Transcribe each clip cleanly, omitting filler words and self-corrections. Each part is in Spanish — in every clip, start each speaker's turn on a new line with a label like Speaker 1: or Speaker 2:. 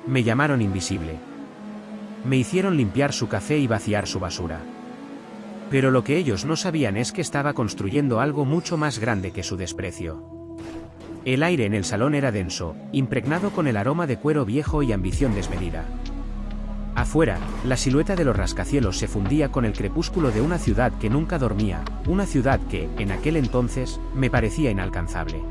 Speaker 1: Me llamaron invisible. Me hicieron limpiar su café y vaciar su basura. Pero lo que ellos no sabían es que estaba construyendo algo mucho más grande que su desprecio. El aire en el salón era denso, impregnado con el aroma de cuero viejo y ambición desmedida. Afuera, la silueta de los rascacielos se fundía con el crepúsculo de una ciudad que nunca dormía, una ciudad que, en aquel entonces, me parecía inalcanzable.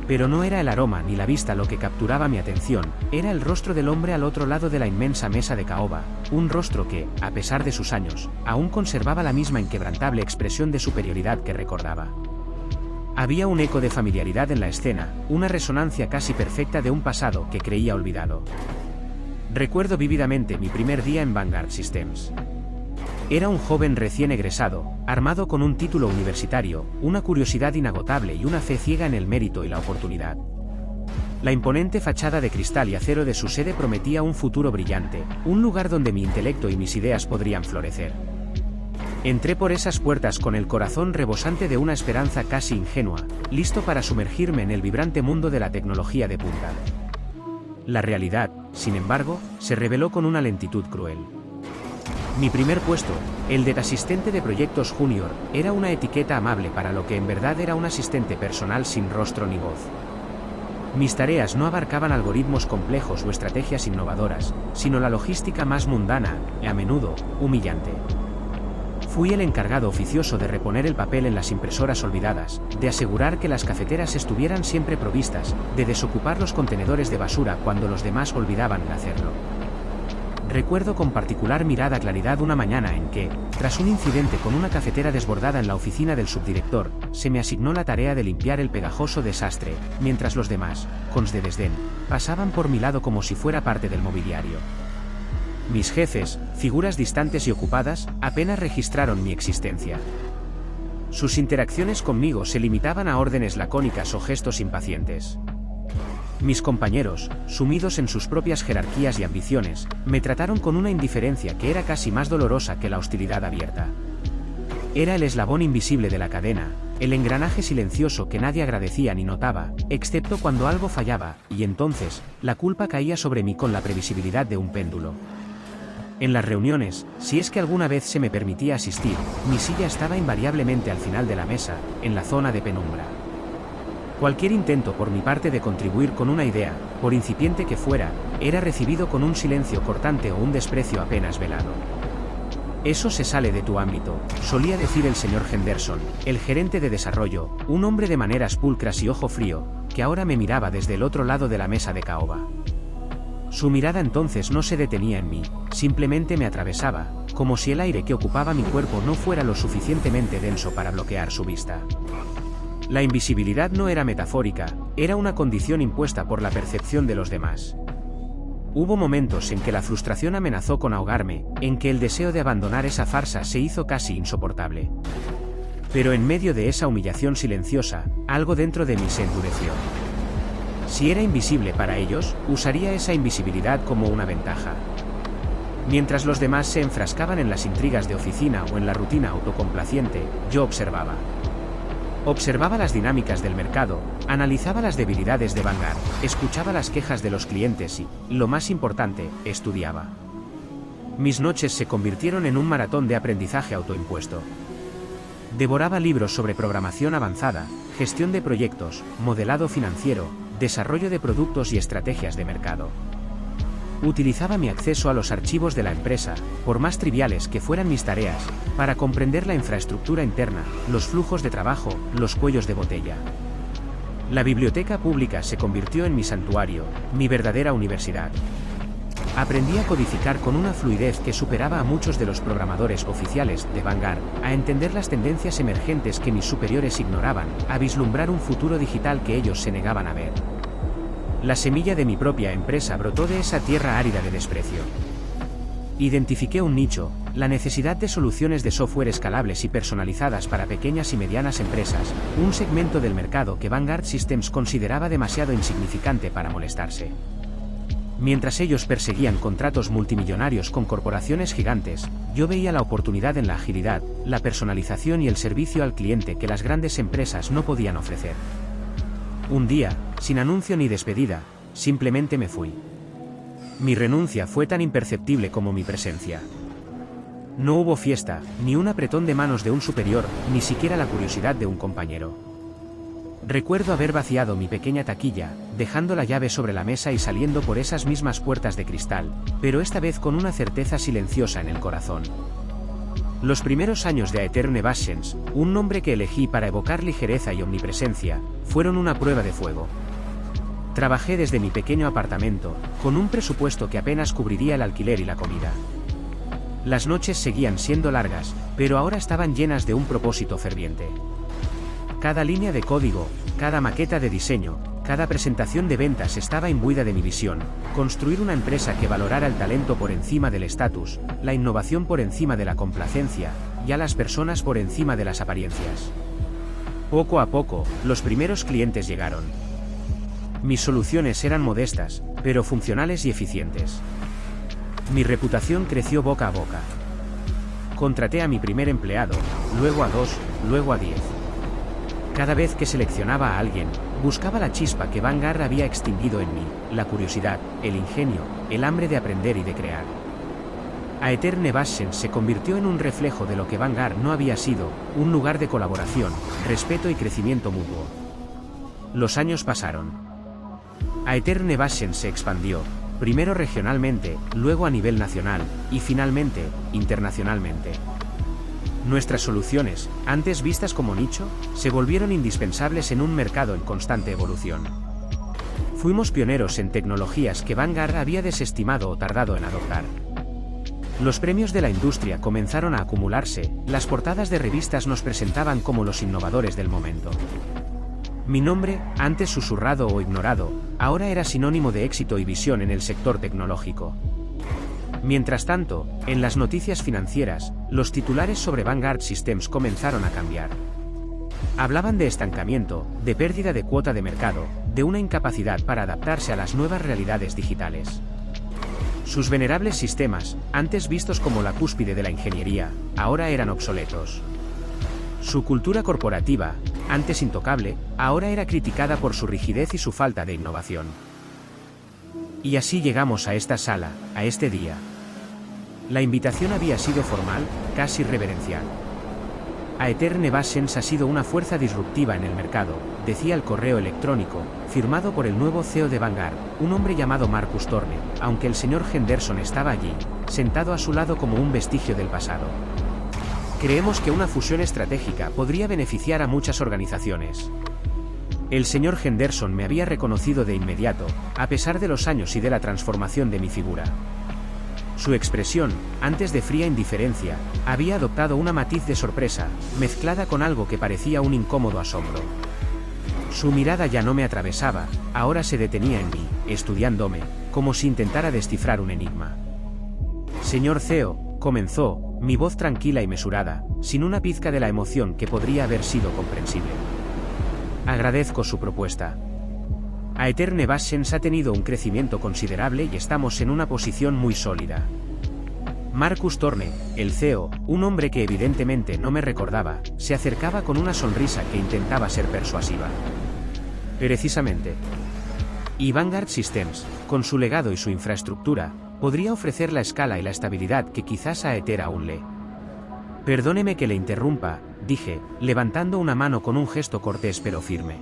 Speaker 1: Pero no era el aroma ni la vista lo que capturaba mi atención, era el rostro del hombre al otro lado de la inmensa mesa de caoba, un rostro que, a pesar de sus años, aún conservaba la misma inquebrantable expresión de superioridad que recordaba. Había un eco de familiaridad en la escena, una resonancia casi perfecta de un pasado que creía olvidado. Recuerdo vívidamente mi primer día en Vanguard Systems. Era un joven recién egresado, armado con un título universitario, una curiosidad inagotable y una fe ciega en el mérito y la oportunidad. La imponente fachada de cristal y acero de su sede prometía un futuro brillante, un lugar donde mi intelecto y mis ideas podrían florecer. Entré por esas puertas con el corazón rebosante de una esperanza casi ingenua, listo para sumergirme en el vibrante mundo de la tecnología de punta. La realidad, sin embargo, se reveló con una lentitud cruel. Mi primer puesto, el de asistente de proyectos junior, era una etiqueta amable para lo que en verdad era un asistente personal sin rostro ni voz. Mis tareas no abarcaban algoritmos complejos o estrategias innovadoras, sino la logística más mundana, y a menudo, humillante. Fui el encargado oficioso de reponer el papel en las impresoras olvidadas, de asegurar que las cafeteras estuvieran siempre provistas, de desocupar los contenedores de basura cuando los demás olvidaban hacerlo. Recuerdo con particular mirada claridad una mañana en que, tras un incidente con una cafetera desbordada en la oficina del subdirector, se me asignó la tarea de limpiar el pegajoso desastre, mientras los demás, cons de desdén, pasaban por mi lado como si fuera parte del mobiliario. Mis jefes, figuras distantes y ocupadas, apenas registraron mi existencia. Sus interacciones conmigo se limitaban a órdenes lacónicas o gestos impacientes. Mis compañeros, sumidos en sus propias jerarquías y ambiciones, me trataron con una indiferencia que era casi más dolorosa que la hostilidad abierta. Era el eslabón invisible de la cadena, el engranaje silencioso que nadie agradecía ni notaba, excepto cuando algo fallaba, y entonces, la culpa caía sobre mí con la previsibilidad de un péndulo. En las reuniones, si es que alguna vez se me permitía asistir, mi silla estaba invariablemente al final de la mesa, en la zona de penumbra. Cualquier intento por mi parte de contribuir con una idea, por incipiente que fuera, era recibido con un silencio cortante o un desprecio apenas velado. Eso se sale de tu ámbito, solía decir el señor Henderson, el gerente de desarrollo, un hombre de maneras pulcras y ojo frío, que ahora me miraba desde el otro lado de la mesa de caoba. Su mirada entonces no se detenía en mí, simplemente me atravesaba, como si el aire que ocupaba mi cuerpo no fuera lo suficientemente denso para bloquear su vista. La invisibilidad no era metafórica, era una condición impuesta por la percepción de los demás. Hubo momentos en que la frustración amenazó con ahogarme, en que el deseo de abandonar esa farsa se hizo casi insoportable. Pero en medio de esa humillación silenciosa, algo dentro de mí se endureció. Si era invisible para ellos, usaría esa invisibilidad como una ventaja. Mientras los demás se enfrascaban en las intrigas de oficina o en la rutina autocomplaciente, yo observaba. Observaba las dinámicas del mercado, analizaba las debilidades de Vanguard, escuchaba las quejas de los clientes y, lo más importante, estudiaba. Mis noches se convirtieron en un maratón de aprendizaje autoimpuesto. Devoraba libros sobre programación avanzada, gestión de proyectos, modelado financiero, desarrollo de productos y estrategias de mercado. Utilizaba mi acceso a los archivos de la empresa, por más triviales que fueran mis tareas, para comprender la infraestructura interna, los flujos de trabajo, los cuellos de botella. La biblioteca pública se convirtió en mi santuario, mi verdadera universidad. Aprendí a codificar con una fluidez que superaba a muchos de los programadores oficiales de Vanguard, a entender las tendencias emergentes que mis superiores ignoraban, a vislumbrar un futuro digital que ellos se negaban a ver. La semilla de mi propia empresa brotó de esa tierra árida de desprecio. Identifiqué un nicho, la necesidad de soluciones de software escalables y personalizadas para pequeñas y medianas empresas, un segmento del mercado que Vanguard Systems consideraba demasiado insignificante para molestarse. Mientras ellos perseguían contratos multimillonarios con corporaciones gigantes, yo veía la oportunidad en la agilidad, la personalización y el servicio al cliente que las grandes empresas no podían ofrecer. Un día, sin anuncio ni despedida, simplemente me fui. Mi renuncia fue tan imperceptible como mi presencia. No hubo fiesta, ni un apretón de manos de un superior, ni siquiera la curiosidad de un compañero. Recuerdo haber vaciado mi pequeña taquilla, dejando la llave sobre la mesa y saliendo por esas mismas puertas de cristal, pero esta vez con una certeza silenciosa en el corazón. Los primeros años de Aeterne Vascens, un nombre que elegí para evocar ligereza y omnipresencia, fueron una prueba de fuego. Trabajé desde mi pequeño apartamento, con un presupuesto que apenas cubriría el alquiler y la comida. Las noches seguían siendo largas, pero ahora estaban llenas de un propósito ferviente. Cada línea de código, cada maqueta de diseño, cada presentación de ventas estaba imbuida de mi visión: construir una empresa que valorara el talento por encima del estatus, la innovación por encima de la complacencia, y a las personas por encima de las apariencias. Poco a poco, los primeros clientes llegaron. Mis soluciones eran modestas, pero funcionales y eficientes. Mi reputación creció boca a boca. Contraté a mi primer empleado, luego a 2, luego a 10. Cada vez que seleccionaba a alguien, buscaba la chispa que Vanguard había extinguido en mí, la curiosidad, el ingenio, el hambre de aprender y de crear. Aeterne Vascens se convirtió en un reflejo de lo que Vanguard no había sido: un lugar de colaboración, respeto y crecimiento mutuo. Los años pasaron. Aeterne Vascens se expandió, primero regionalmente, luego a nivel nacional, y finalmente, internacionalmente. Nuestras soluciones, antes vistas como nicho, se volvieron indispensables en un mercado en constante evolución. Fuimos pioneros en tecnologías que Vanguard había desestimado o tardado en adoptar. Los premios de la industria comenzaron a acumularse, las portadas de revistas nos presentaban como los innovadores del momento. Mi nombre, antes susurrado o ignorado, ahora era sinónimo de éxito y visión en el sector tecnológico. Mientras tanto, en las noticias financieras, los titulares sobre Vanguard Systems comenzaron a cambiar. Hablaban de estancamiento, de pérdida de cuota de mercado, de una incapacidad para adaptarse a las nuevas realidades digitales. Sus venerables sistemas, antes vistos como la cúspide de la ingeniería, ahora eran obsoletos. Su cultura corporativa, antes intocable, ahora era criticada por su rigidez y su falta de innovación. Y así llegamos a esta sala, a este día. La invitación había sido formal, casi reverencial. Aeterne Vascens ha sido una fuerza disruptiva en el mercado, decía el correo electrónico, firmado por el nuevo CEO de Vanguard, un hombre llamado Marcus Thorne, aunque el señor Henderson estaba allí, sentado a su lado como un vestigio del pasado. Creemos que una fusión estratégica podría beneficiar a muchas organizaciones. El señor Henderson me había reconocido de inmediato, a pesar de los años y de la transformación de mi figura. Su expresión, antes de fría indiferencia, había adoptado una matiz de sorpresa, mezclada con algo que parecía un incómodo asombro. Su mirada ya no me atravesaba, ahora se detenía en mí, estudiándome, como si intentara descifrar un enigma. Señor CEO, comenzó, mi voz tranquila y mesurada, sin una pizca de la emoción que podría haber sido comprensible. Agradezco su propuesta. Aeterne Vascens ha tenido un crecimiento considerable y estamos en una posición muy sólida. Marcus Thorne, el CEO, un hombre que evidentemente no me recordaba, se acercaba con una sonrisa que intentaba ser persuasiva. Precisamente. Y Vanguard Systems, con su legado y su infraestructura, podría ofrecer la escala y la estabilidad que quizás Aether aún le. Perdóneme que le interrumpa, dije, levantando una mano con un gesto cortés pero firme.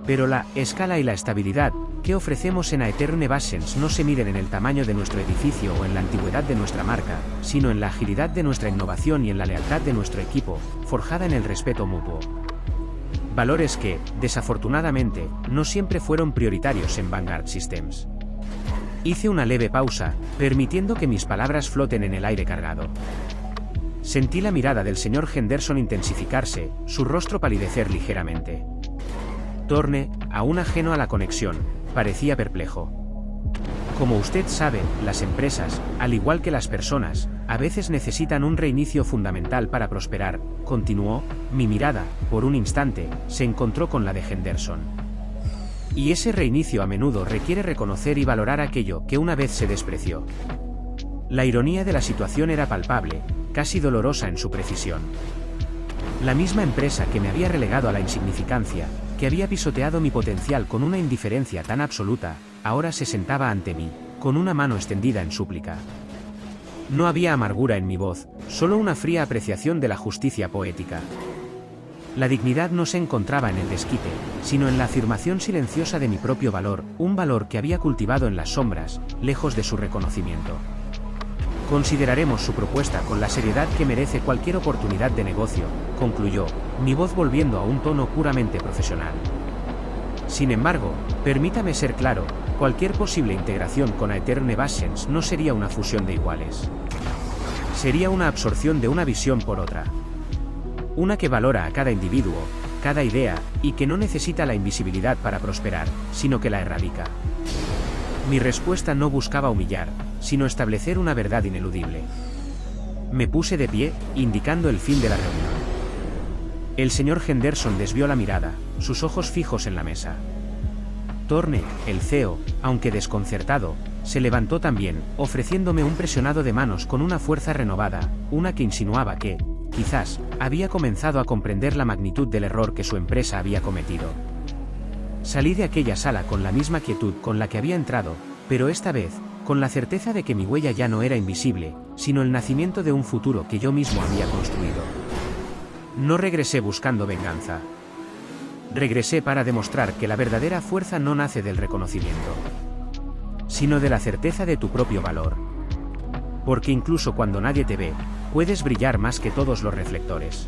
Speaker 1: Pero la escala y la estabilidad que ofrecemos en Aeterne Vascens no se miden en el tamaño de nuestro edificio o en la antigüedad de nuestra marca, sino en la agilidad de nuestra innovación y en la lealtad de nuestro equipo, forjada en el respeto mutuo. Valores que, desafortunadamente, no siempre fueron prioritarios en Vanguard Systems. Hice una leve pausa, permitiendo que mis palabras floten en el aire cargado. Sentí la mirada del señor Henderson intensificarse, su rostro palidecer ligeramente. Thorne, aún ajeno a la conexión, parecía perplejo. Como usted sabe, las empresas, al igual que las personas, a veces necesitan un reinicio fundamental para prosperar, continuó. Mi mirada, por un instante, se encontró con la de Henderson. Y ese reinicio a menudo requiere reconocer y valorar aquello que una vez se despreció. La ironía de la situación era palpable, casi dolorosa en su precisión. La misma empresa que me había relegado a la insignificancia, que había pisoteado mi potencial con una indiferencia tan absoluta, ahora se sentaba ante mí, con una mano extendida en súplica. No había amargura en mi voz, solo una fría apreciación de la justicia poética. La dignidad no se encontraba en el desquite, sino en la afirmación silenciosa de mi propio valor, un valor que había cultivado en las sombras, lejos de su reconocimiento. Consideraremos su propuesta con la seriedad que merece cualquier oportunidad de negocio, concluyó, mi voz volviendo a un tono puramente profesional. Sin embargo, permítame ser claro, cualquier posible integración con Aether Nevations no sería una fusión de iguales. Sería una absorción de una visión por otra. Una que valora a cada individuo, cada idea, y que no necesita la invisibilidad para prosperar, sino que la erradica. Mi respuesta no buscaba humillar, sino establecer una verdad ineludible. Me puse de pie, indicando el fin de la reunión. El señor Henderson desvió la mirada, sus ojos fijos en la mesa. Thorne, el CEO, aunque desconcertado, se levantó también, ofreciéndome un presionado de manos con una fuerza renovada, una que insinuaba que, quizás, había comenzado a comprender la magnitud del error que su empresa había cometido. Salí de aquella sala con la misma quietud con la que había entrado, pero esta vez, con la certeza de que mi huella ya no era invisible, sino el nacimiento de un futuro que yo mismo había construido. No regresé buscando venganza. Regresé para demostrar que la verdadera fuerza no nace del reconocimiento, sino de la certeza de tu propio valor. Porque incluso cuando nadie te ve, puedes brillar más que todos los reflectores.